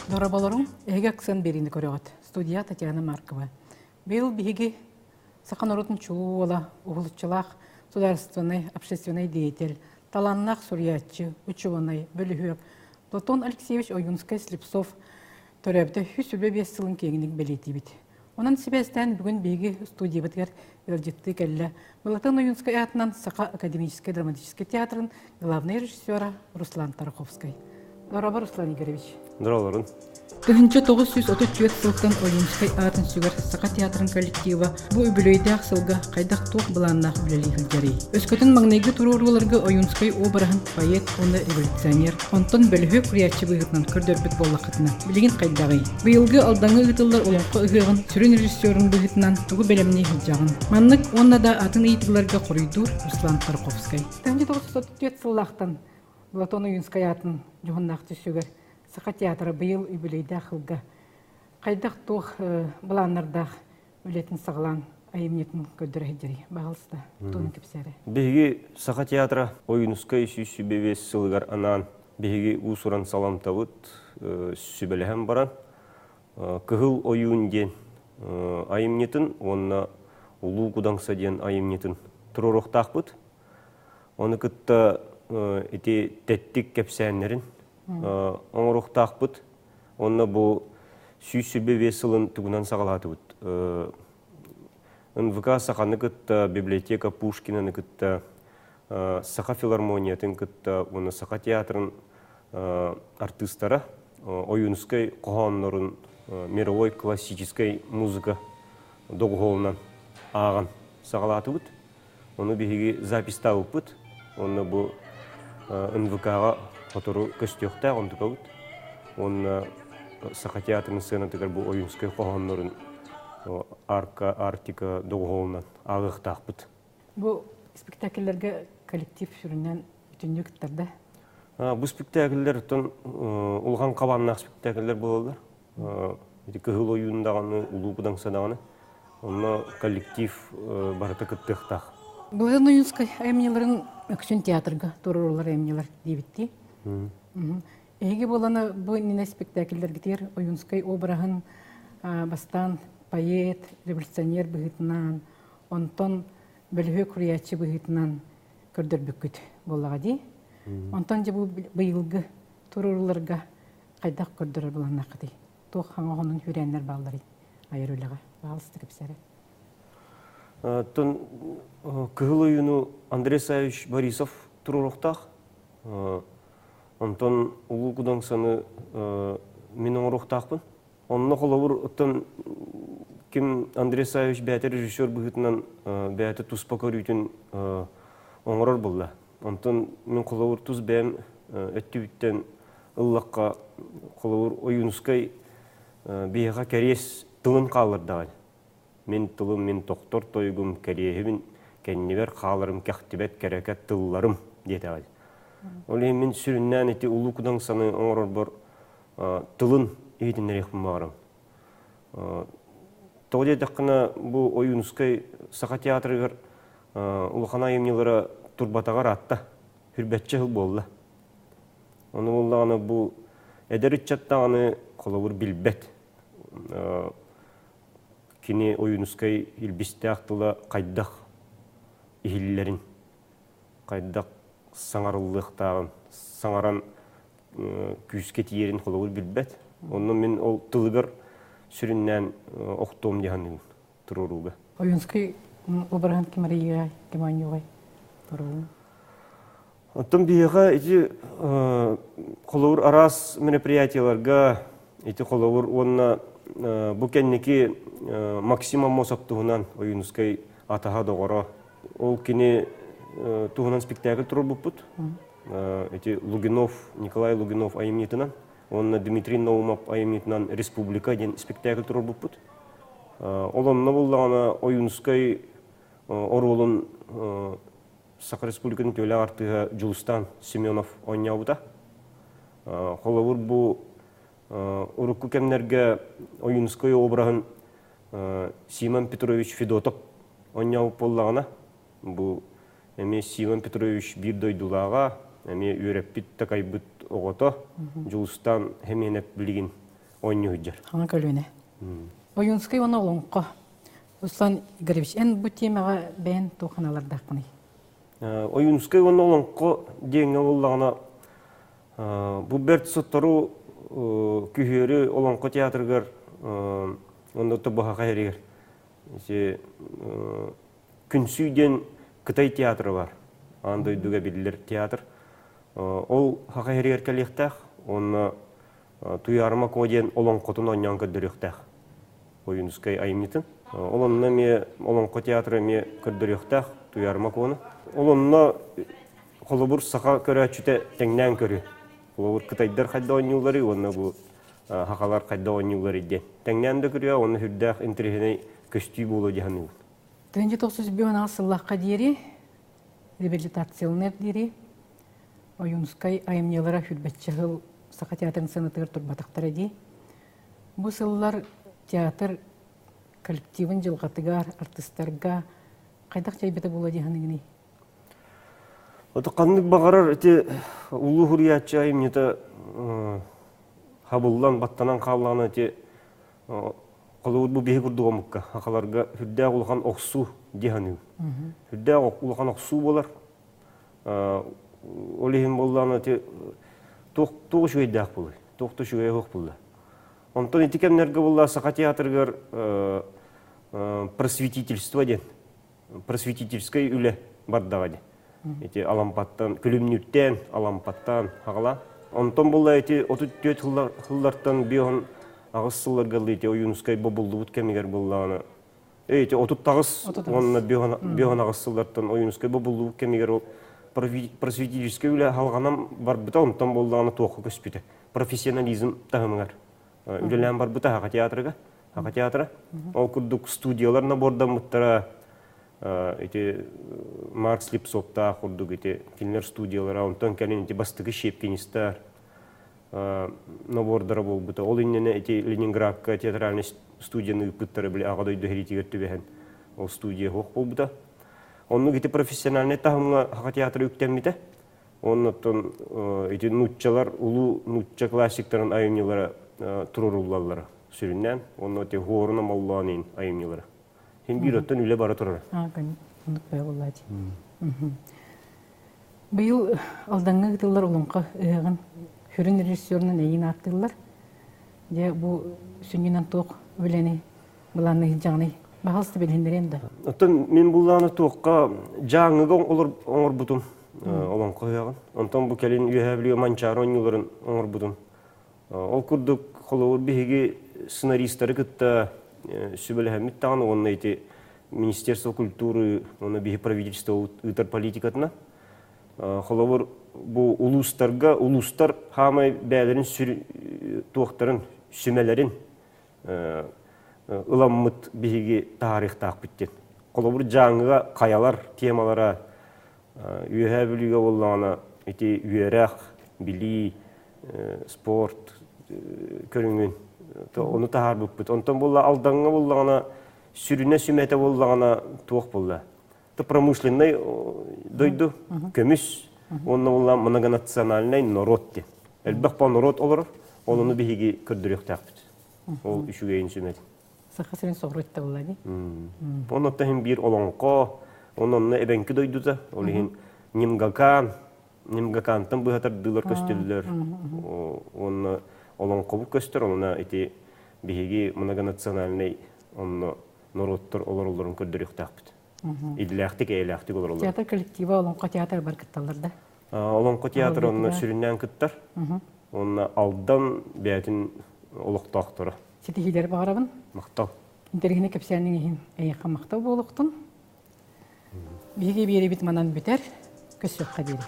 Дорабаларым, эге аксан берини көрөгөт. Студия Татьяна Маркова. Бил биги сахан оротун чуула, угулчалах, государственный, общественный деятель, таланнах сурьячы, ученый, бөлүхөк. Платон Алексеевич Оюнский Слепцов төрөбдө хүсүбө 5 жылын кеңиник белетибит. Онан себестен бүгүн биги студия биткер элжитти келле. Платон Оюнский атынан Саха академический драматический театрын главный режиссера Руслан Тарховский. Здорово, Руслан Игоревич. Здорово. 1934 сылтан Оюнский атын сүгер Саха театрын коллектива бу үбүлөйдәк сылга кайдак тук буланнак билели хилдери. Өскөтүн магнайгы туруруларга Оюнский обраһын поэт, оны революционер, онтон бөлүхө курьячы быгытнан көрдөрбүт боллакытына. Билигин кайдагы. Быйылгы алдаңгы гытылдар уланкы ыгыгын сүрүн режиссерын быгытнан тугу белемни хилжагын. Маннык онна да атын ыйтыгларга курuydur Руслан Тарховский. 1934 сыллактан Платон Оюнский атын жугуннак түсүгер Саха театры быйыл үбүлөйдә хылга. Кайдак тух буланнардах үлетин саглан айымнетін көддірі бағылысты туын кепсәрі. Беги Саха театра Оюнский сүбебе сылгар анан беги усуран салам табыт сүбелеһем баран. Кыгыл оюн ден айымнетін, онна улуу кудаңса ден айымнетін туророхтақпыт. Оны кытта эти теттик кепсәннерин оңырықтақпыт, онна бұл сүйсүбе весылын тугунан сағалатыбыт. НВК Саханы кытта, библиотека Пушкина кытта, Саха филармониятын кытта, оны Саха театрын артистара, Оюнский қоғанларын мировой классической музыка доғолынан ағын сағалатыбыт. Оны бігеге запись табыпыт, оны бұл НВК-ға Которую костюхта он такой, он Саха театрный сцена такой был Оюнский қоғанларын арка, артика, доғолынан ағық тақпыт. Бұл спектакльлерге коллектив жүрінен бүтінді күттірді? Бұл спектакльлер ұлған қабаннақ спектакльлер болалар. Кығыл ойындағаны, ұлу бұдаңсадағаны, онына коллектив барыта күттіқтақ. Бұл Оюнский әймнелерін өксін театрға тұрырулар әймнелер дейбітті. Эге боланы бұл нені спектакльдер кетер Оюнский обрағын бастан поэт, революционер бұғытынан, онтон бөлігі күриятчы бұғытынан көрдір бүкіт болаға дей. Онтон же бұл бұйылғы тұрырларға қайдақ көрдірір боланнақы дей. Тоқ хаңағының хүренлер балдары айырылыға. Бағылысты көпсәрі. Кығыл ойыну Андрей Савич Борисов тұрырықтақ. Онтон улуу кудаңсаны менің ұрықтақпын. Онына қолауыр ұттан кім Андрей Савич бәті режиссер бұғытынан бәті тұспа көрійтін оңырар болды. Онтон мен қолауыр тұз бәм өтті бүттен ұллаққа қолауыр Оюнский бейға кәрес тылын қалырдағай. Мен тылым, мен тоқтор тойгым, кәрехімін, кәннебер қалырым, кәқтібет, кәрәкәт тылларым деді. Олай мен сүріннән әте ұлы күдан саны оңырыр бар тылын ейтін әрекпін бағарым. Тоғыде дәққына бұл Оюнский Саха театрығыр ұлықана емнелері турбатағар атта, хүрбәтчі ғыл болды. Оны болдағаны бұл әдәрі чаттағаны қолауыр білбәт. Кені Оюнский үлбісті ақтылы қайдақ ихиллерін, қайдақ саңарылықтағын, саңаран күйіске тиерін қолауыр білбәт. Онын мен ол тылығыр сүріннен оқтуым дегенін тұруруға. Оюнский обырған кемарияға, кеманияға тұруға? Оттан бейіға қолауыр арас мероприятияларға, қолауыр онына бұл кәннеке Максима Мосаптығынан Оюнский атаға доғыра. Ол кені туғынан спектакль тұрыр бұппыт. Лугинов, Николай Лугинов айымнетінен, онына Дмитрий Наумов айымнетінен Республика ден спектакль тұрыр бұппыт. Оланына болдағана Оюнский оролын Саха Республиканың төлі артыға Джулстан Семенов ойнауыда. Қолауыр бұл Урукку кемнерге Оюнский обрағын Симон Петрович Федотов ойнауып болдағана. Бу эме Симон Петрович бир дойдулага эме үреппит такайбыт огото жулустан хеменеп билигин ойну худжар. Хана көлүнө. Оюнскай оны олонко. Руслан Игоревич, эн бу темага бен туханалардак буны. Оюнскай оны олонко деңе боллагана бу берт соттору күхөрү олонко театргар онда тобаха кайрыгар. Күнсүйден Кытай театры бар. Андай дуга билдер театр. Ол хакайрыгар калектах, онна туярма коден олонкотун оннян көрдөрүктах. Оюнскай айымнытын. Олонна ме олонко театры ме көрдөрүктах, туярма коны. Олонна холобур сака көрөчүтө теңнен көрү. Холобур Кытайдар кайда ойнуулары, онна бу хакалар кайда ойнуулары ден. Теңнен да көрү, онна хүрдах интернет көстүй болу жаһаны. 1990 сыллакка дири реабилитациялнер дири Оюнскай айымнелара хүрбетчегыл сака театрын сынытыр турбатактар ди. Бу сыллар театр коллективын жылгатыгар артисттарга кайдак жайбете болу жаһаны. Ото каннык багарар эти улуу хуриятчы айымнета хабыллан баттанан калланы эти Колуд бу беги курдугамыкка акаларга хүрдэ улхан оксу диханы. Хүрдэ улхан оксу болар. Олихим болланы те токту шуйдак болу. Токту шуй хок болду. Онтон этикемнерге болла сака театргар просветительство ден. Просветительской үле бардага де. Эти алампаттан күлүмнүттен алампаттан хагала. Онтон болла эти 34 хыллартан бион Агыссылар галлыйте Оюнскай бобулдубут кемигер булланы. Эти отуттагыс онна бион агыссылартан Оюнскай бобулдубут кемигер просветительский үле халганам барбыта онтон булланы тоокку көспүтө. Профессионализм тагымыгар. Үлелен барбыта хака театрга, хака театра. Ол курдук студияларна бордан муттара эти Маркс Липсопта курдук эти кинер студиялары онтон келин эти бастыгы шепкинистер. Набордара болбута. Ол иннене эти Ленинградка театральный студияны пыттары биле агадой дохеритигер түбехен. Ол студия хок болбута. Онну эти профессиональный тахымга хака театры үктеммите. Оннотон эти нутчалар, улуу нутча классиктарын айымнылары туруруллалары сүрүннен. Онно эти хоруна малланын айымнылары. Хем бироттан үле бара турар. Онук бай боллади. Быйыл алдаңгы гытылар улунка ыгын Хүрін режиссерінің әйін аттылар. Бұл сүнгінен тоқ өлені бұланы жаңы бағалысты белгендер енді. Оттан мен бұланы тоққа жаңыға оңыр бұтым олан қойағын. Онтан бұл кәлін үйәбілі манчары ойныларын оңыр бұтым. Ол күрдік қолауыр бейге сценаристары күтті сүбілі әмет тағаны. Оны әйті Министерство культуры, оны бейге правительство ұйтар политикатына. Қолауыр bu uluslar hamay bəylərin tuğtların, sümələrin ılanmıt bihigi tarix taqbittin. Qolabur жаңыға qayalar, temalara üyə bilüge olağına üyərək, bili, sport, körüngün, onu tahar büpbüt. Ondan bolla aldağına olağına, sürüne sümətə olağına tuğ bolla. Pромышленный дойду, көміс, онна болла многонациональный народ. Әлбәқ па народ олар, олыны бігеге көрдірек тақпыд. Ол үшіге енсімеді. Сақасырын соғырытта болады? Оны тәхін бір оланқа, онны әбәнкі дойдуда. Олығын немгакантан бұғатар дылар көстелілер. Оны оланқа бұл көстер, онына бігеге многонациональный народтар олар-оларын көрдірек тақпыд. İdləxtik, eyləxtik olur olur. Teatr kollektivi olonqa teatr бар кытталарда? Olonqa teatr onunla süründən kıttar. Onunla aldan bəyətin oluqtaqtırı. Setihiləri bağırabın? Maqtal. İntergini kəpsənin ehin əyyəqqa maqtal bu oluqtun. Bihi biri bitmanan büter, kös yoxqa deri.